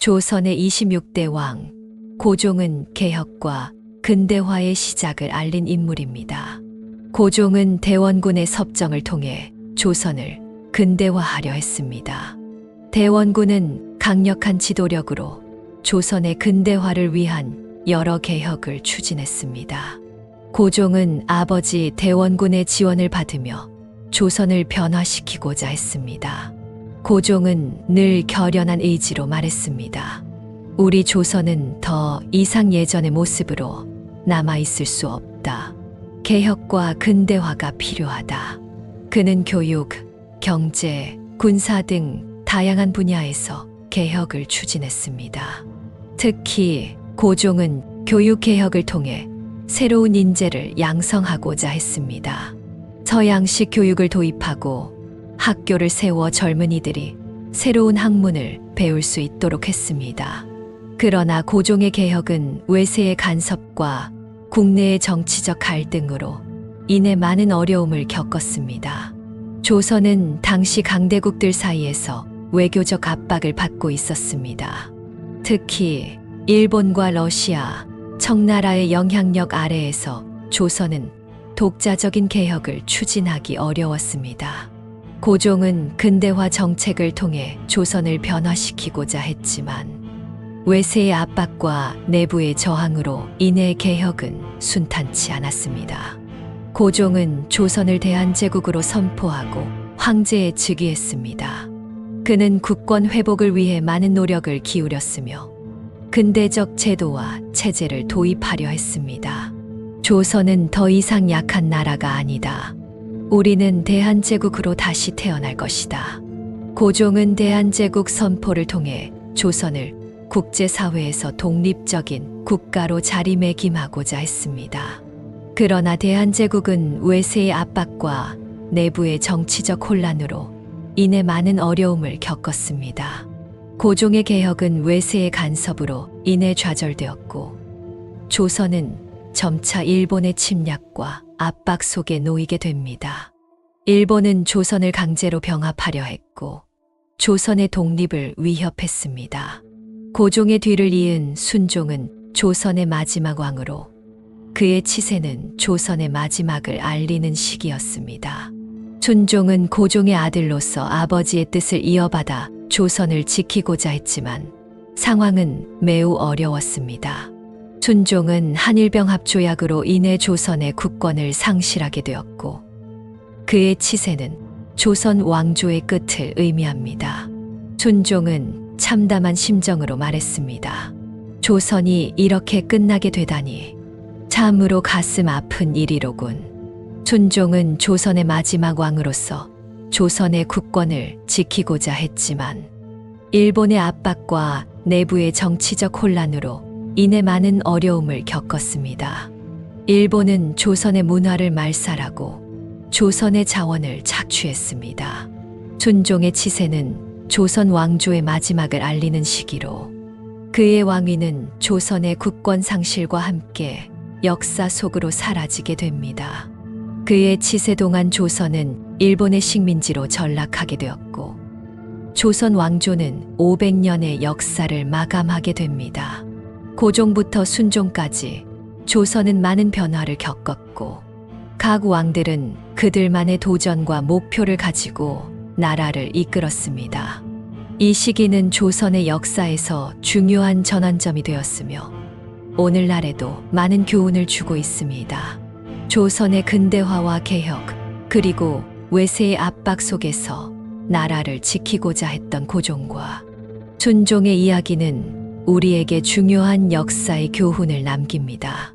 조선의 26대 왕, 고종은 개혁과 근대화의 시작을 알린 인물입니다. 고종은 대원군의 섭정을 통해 조선을 근대화하려 했습니다. 대원군은 강력한 지도력으로 조선의 근대화를 위한 여러 개혁을 추진했습니다. 고종은 아버지 대원군의 지원을 받으며 조선을 변화시키고자 했습니다. 고종은 늘 결연한 의지로 말했습니다. 우리 조선은 더 이상 예전의 모습으로 남아있을 수 없다. 개혁과 근대화가 필요하다. 그는 교육, 경제, 군사 등 다양한 분야에서 개혁을 추진했습니다. 특히 고종은 교육개혁을 통해 새로운 인재를 양성하고자 했습니다. 서양식 교육을 도입하고 학교를 세워 젊은이들이 새로운 학문을 배울 수 있도록 했습니다. 그러나 고종의 개혁은 외세의 간섭과 국내의 정치적 갈등으로 인해 많은 어려움을 겪었습니다. 조선은 당시 강대국들 사이에서 외교적 압박을 받고 있었습니다. 특히 일본과 러시아, 청나라의 영향력 아래에서 조선은 독자적인 개혁을 추진하기 어려웠습니다. 고종은 근대화 정책을 통해 조선을 변화시키고자 했지만 외세의 압박과 내부의 저항으로 인해 개혁은 순탄치 않았습니다. 고종은 조선을 대한제국으로 선포하고 황제에 즉위했습니다. 그는 국권 회복을 위해 많은 노력을 기울였으며 근대적 제도와 체제를 도입하려 했습니다. 조선은 더 이상 약한 나라가 아니다. 우리는 대한제국으로 다시 태어날 것이다. 고종은 대한제국 선포를 통해 조선을 국제사회에서 독립적인 국가로 자리매김하고자 했습니다. 그러나 대한제국은 외세의 압박과 내부의 정치적 혼란으로 인해 많은 어려움을 겪었습니다. 고종의 개혁은 외세의 간섭으로 인해 좌절되었고 조선은 점차 일본의 침략과 압박 속에 놓이게 됩니다. 일본은 조선을 강제로 병합하려 했고 조선의 독립을 위협했습니다. 고종의 뒤를 이은 순종은 조선의 마지막 왕으로 그의 치세는 조선의 마지막을 알리는 시기였습니다. 순종은 고종의 아들로서 아버지의 뜻을 이어받아 조선을 지키고자 했지만 상황은 매우 어려웠습니다. 순종은 한일병합조약으로 인해 조선의 국권을 상실하게 되었고 그의 치세는 조선 왕조의 끝을 의미합니다. 순종은 참담한 심정으로 말했습니다. 조선이 이렇게 끝나게 되다니 참으로 가슴 아픈 일이로군. 순종은 조선의 마지막 왕으로서 조선의 국권을 지키고자 했지만 일본의 압박과 내부의 정치적 혼란으로 인해 많은 어려움을 겪었습니다. 일본은 조선의 문화를 말살하고 조선의 자원을 착취했습니다. 순종의 치세는 조선 왕조의 마지막을 알리는 시기로 그의 왕위는 조선의 국권 상실과 함께 역사 속으로 사라지게 됩니다. 그의 치세 동안 조선은 일본의 식민지로 전락하게 되었고 조선 왕조는 500년의 역사를 마감하게 됩니다. 고종부터 순종까지 조선은 많은 변화를 겪었고 각 왕들은 그들만의 도전과 목표를 가지고 나라를 이끌었습니다. 이 시기는 조선의 역사에서 중요한 전환점이 되었으며 오늘날에도 많은 교훈을 주고 있습니다. 조선의 근대화와 개혁, 그리고 외세의 압박 속에서 나라를 지키고자 했던 고종과 순종의 이야기는 우리에게 중요한 역사의 교훈을 남깁니다.